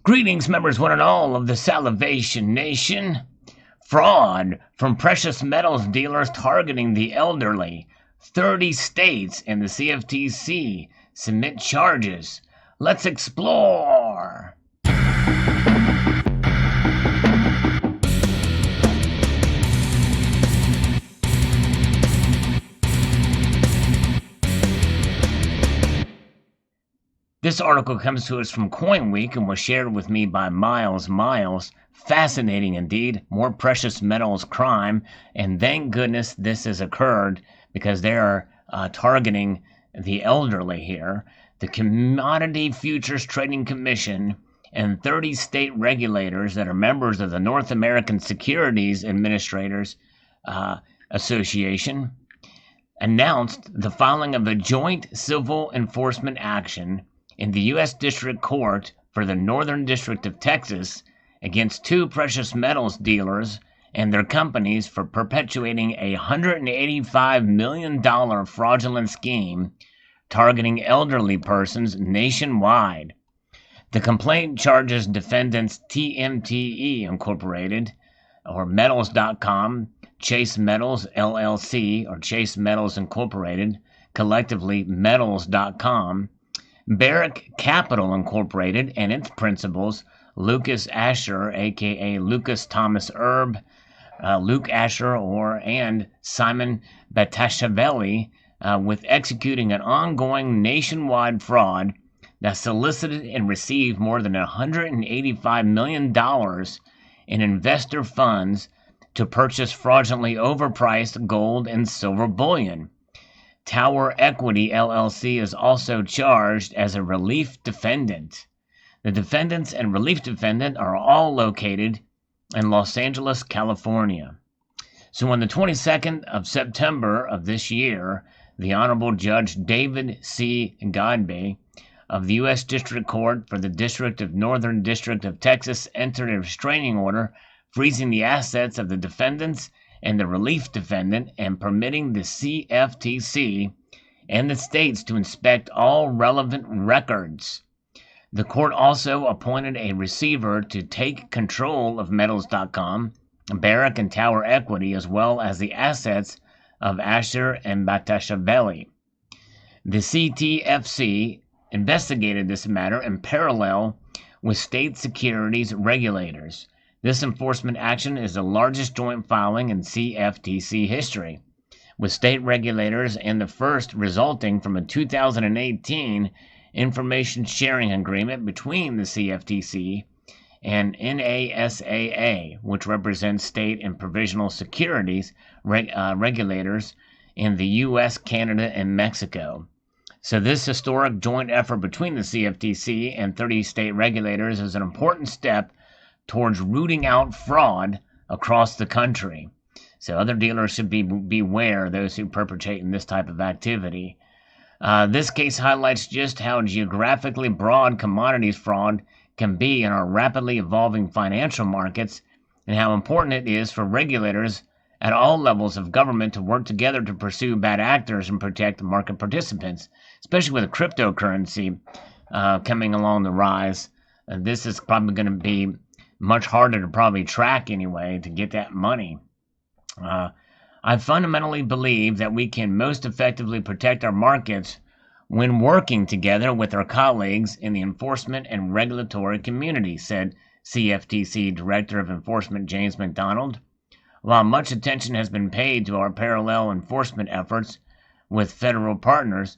Greetings, members one and all of the Salivation Nation. Fraud from precious metals dealers targeting the elderly. 30 states and the CFTC submit charges. Let's explore. This article comes to us from Coin Week and was shared with me by Miles. Fascinating indeed. More precious metals crime, and thank goodness this has occurred because they are targeting the elderly here. The Commodity Futures Trading Commission and 30 state regulators that are members of the North American Securities Administrators Association announced the filing of a joint civil enforcement action in the U.S. District Court for the Northern District of Texas against two precious metals dealers and their companies for perpetuating a $185 million fraudulent scheme targeting elderly persons nationwide. The complaint charges defendants TMTE Incorporated, or Metals.com, Chase Metals LLC, or Chase Metals Incorporated, collectively Metals.com, Barrick Capital Incorporated and its principals, Lucas Asher, aka Lucas Thomas Erb, Luke Asher, and Simon Batashevelli, with executing an ongoing nationwide fraud that solicited and received more than $185 million in investor funds to purchase fraudulently overpriced gold and silver bullion. Tower Equity LLC is also charged as a relief defendant. The defendants and relief defendant are all located in Los Angeles, California. So on the 22nd of September of this year, the Honorable Judge David C. Godbey of the U.S. District Court for the District of Northern District of Texas entered a restraining order freezing the assets of the defendants and the relief defendant and permitting the CFTC and the states to inspect all relevant records. The court also appointed a receiver to take control of Metals.com, Barrick and Tower Equity, as well as the assets of Asher and Batashevelli. The CTFC investigated this matter in parallel with state securities regulators. This enforcement action is the largest joint filing in CFTC history, with state regulators and the first resulting from a 2018 information sharing agreement between the CFTC and NASAA, which represents state and provisional securities regulators in the U.S., Canada, and Mexico. So this historic joint effort between the CFTC and 30 state regulators is an important step towards rooting out fraud across the country. So other dealers should beware those who perpetrate in this type of activity. This case highlights just how geographically broad commodities fraud can be in our rapidly evolving financial markets and how important it is for regulators at all levels of government to work together to pursue bad actors and protect market participants, especially with cryptocurrency coming along the rise. This is probably going to be much harder to probably track anyway to get that money. I fundamentally believe that we can most effectively protect our markets when working together with our colleagues in the enforcement and regulatory community, said CFTC Director of Enforcement James McDonald. While much attention has been paid to our parallel enforcement efforts with federal partners,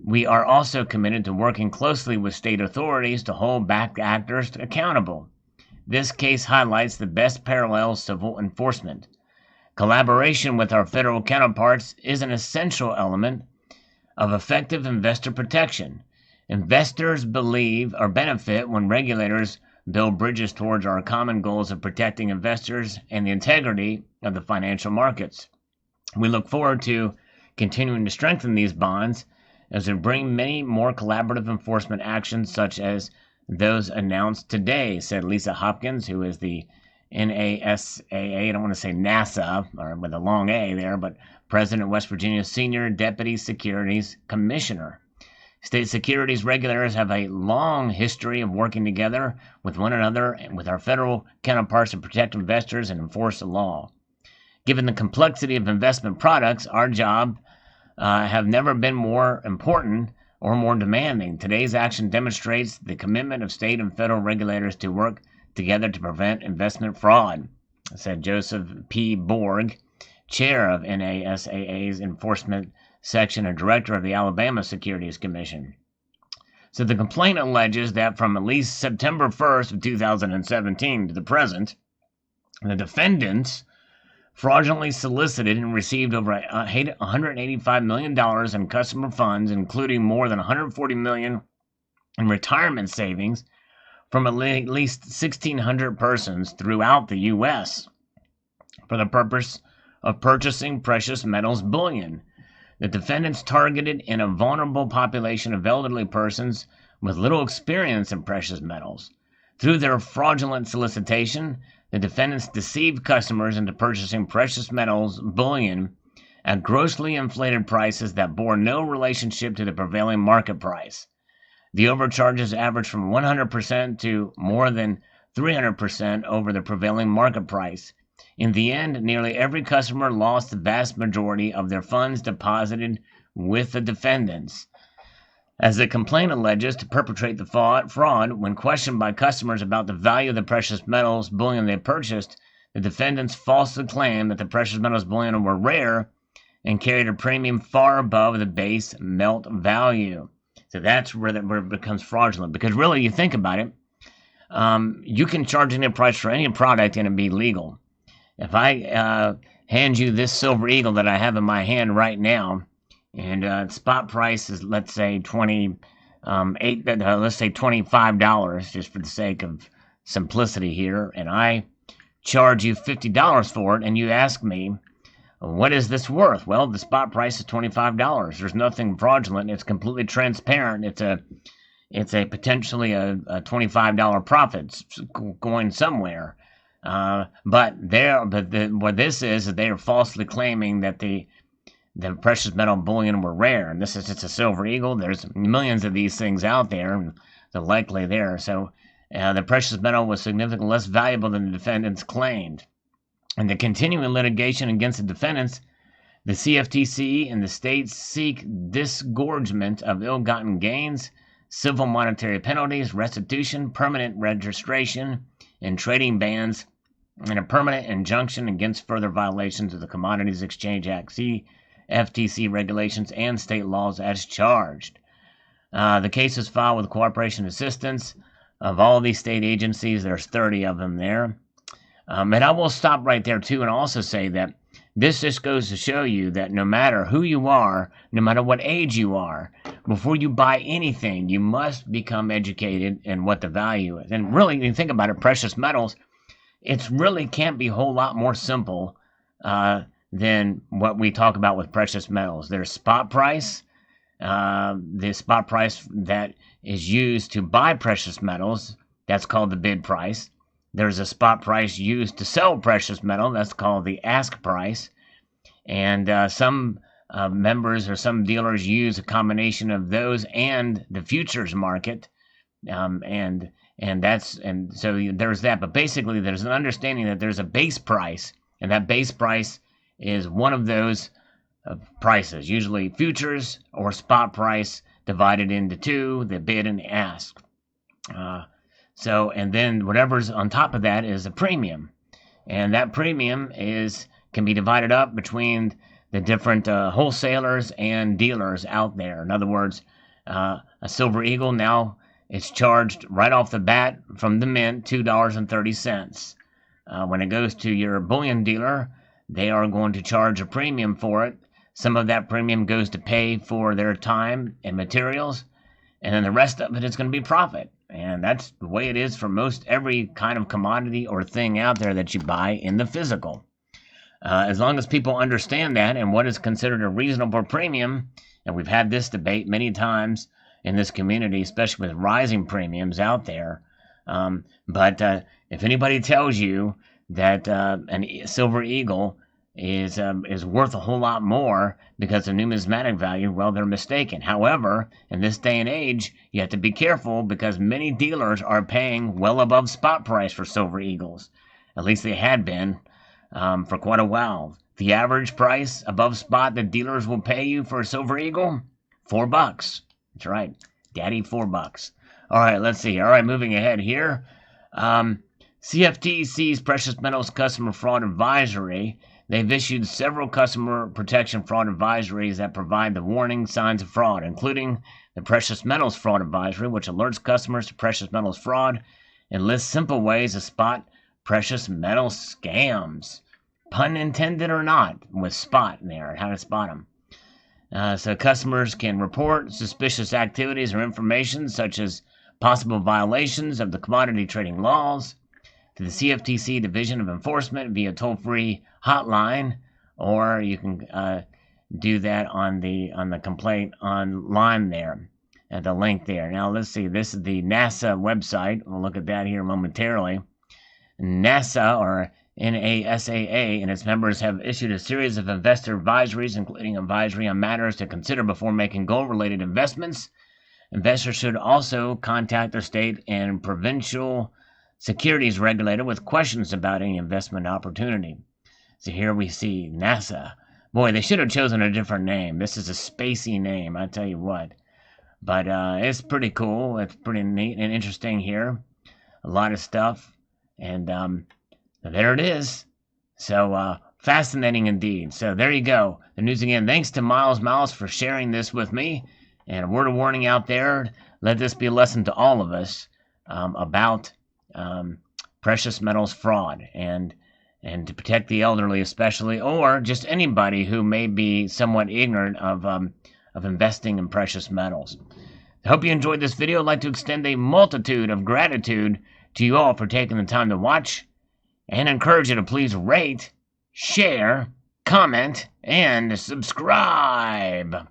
we are also committed to working closely with state authorities to hold back actors accountable. This case highlights the best parallel civil enforcement. Collaboration with our federal counterparts is an essential element of effective investor protection. Investors believe or benefit when regulators build bridges towards our common goals of protecting investors and the integrity of the financial markets. We look forward to continuing to strengthen these bonds as we bring many more collaborative enforcement actions such as those announced today, said Lisa Hopkins, who is the NASAA, I don't want to say NASA, or with a long A there, but President of West Virginia Senior Deputy Securities Commissioner. State securities regulators have a long history of working together with one another and with our federal counterparts to protect investors and enforce the law. Given the complexity of investment products, our job have never been more important or more demanding. Today's action demonstrates the commitment of state and federal regulators to work together to prevent investment fraud, said Joseph P. Borg, chair of NASAA's Enforcement Section and director of the Alabama Securities Commission. So the complaint alleges that from at least September 1st of 2017 to the present, the defendants fraudulently solicited and received over $185 million in customer funds, including more than $140 million in retirement savings from at least 1,600 persons throughout the U.S. for the purpose of purchasing precious metals bullion. The defendants targeted in a vulnerable population of elderly persons with little experience in precious metals. Through their fraudulent solicitation, the defendants deceived customers into purchasing precious metals bullion at grossly inflated prices that bore no relationship to the prevailing market price. The overcharges averaged from 100% to more than 300% over the prevailing market price. In the end, nearly every customer lost the vast majority of their funds deposited with the defendants. As the complaint alleges, to perpetrate the fraud, when questioned by customers about the value of the precious metals bullion they purchased, the defendants falsely claimed that the precious metals bullion were rare and carried a premium far above the base melt value. So that's where it becomes fraudulent. Because really, you think about it, you can charge any price for any product and it be legal. If I hand you this silver eagle that I have in my hand right now, and spot price is, let's say, $25, just for the sake of simplicity here, and I charge you $50 for it, and you ask me, what is this worth? Well, the spot price is $25. There's nothing fraudulent. It's completely transparent. It's a potentially a $25 profit going somewhere. What this is they are falsely claiming that the precious metal bullion were rare, and this is just a silver eagle. There's millions of these things out there, and they're likely there. So the precious metal was significantly less valuable than the defendants claimed. In the continuing litigation against the defendants, the CFTC and the states seek disgorgement of ill-gotten gains, civil monetary penalties, restitution, permanent registration, and trading bans, and a permanent injunction against further violations of the Commodities Exchange Act, CFTC regulations, and state laws as charged. The case is filed with cooperation assistance of all these state agencies. There's 30 of them there. And I will stop right there, too, and also say that this just goes to show you that no matter who you are, no matter what age you are, before you buy anything, you must become educated in what the value is. And really, when you think about it, precious metals, it really can't be a whole lot more simple than what we talk about with precious metals. There's spot price, the spot price that is used to buy precious metals, that's called the bid price. There's a spot price used to sell precious metal, that's called the ask price. And some members or some dealers use a combination of those and the futures market, and so there's that. But basically, there's an understanding that there's a base price, and that base price is one of those prices, usually futures or spot price divided into two, the bid and the ask. And then whatever's on top of that is a premium, and that premium can be divided up between the different wholesalers and dealers out there. In other words, a silver eagle now it's charged right off the bat from the mint $2.30. When it goes to your bullion dealer, they are going to charge a premium for it. Some of that premium goes to pay for their time and materials, and then the rest of it is going to be profit. And that's the way it is for most every kind of commodity or thing out there that you buy in the physical. As long as people understand that and what is considered a reasonable premium, and we've had this debate many times in this community, especially with rising premiums out there. But if anybody tells you that a silver eagle is worth a whole lot more because of numismatic value. Well, they're mistaken. However, in this day and age, you have to be careful because many dealers are paying well above spot price for silver eagles. At least they had been for quite a while. The average price above spot that dealers will pay you for a silver eagle, $4. That's right, daddy, $4. All right, let's see. All right, moving ahead here. CFTC's Precious Metals Customer Fraud Advisory. They've issued several customer protection fraud advisories that provide the warning signs of fraud, including the Precious Metals Fraud Advisory, which alerts customers to precious metals fraud and lists simple ways to spot precious metal scams. Pun intended or not, with spot in there, how to spot them. So customers can report suspicious activities or information such as possible violations of the commodity trading laws to the CFTC Division of Enforcement via toll-free hotline, or you can do that on the complaint online there at the link there. Now let's see. This is the NASA website. We'll look at that here momentarily. NASA, or NASAA, and its members have issued a series of investor advisories, including advisory on matters to consider before making gold-related investments. Investors should also contact their state and provincial securities regulator with questions about any investment opportunity. So here we see NASA. Boy, they should have chosen a different name. This is a spacey name, I tell you what. But it's pretty cool. It's pretty neat and interesting here. A lot of stuff. And there it is. So fascinating indeed. So there you go. The news again. Thanks to Miles for sharing this with me. And a word of warning out there. Let this be a lesson to all of us about precious metals fraud and to protect the elderly especially, or just anybody who may be somewhat ignorant of investing in precious metals. I hope you enjoyed this video. I'd like to extend a multitude of gratitude to you all for taking the time to watch, and encourage you to please rate, share, comment, and subscribe.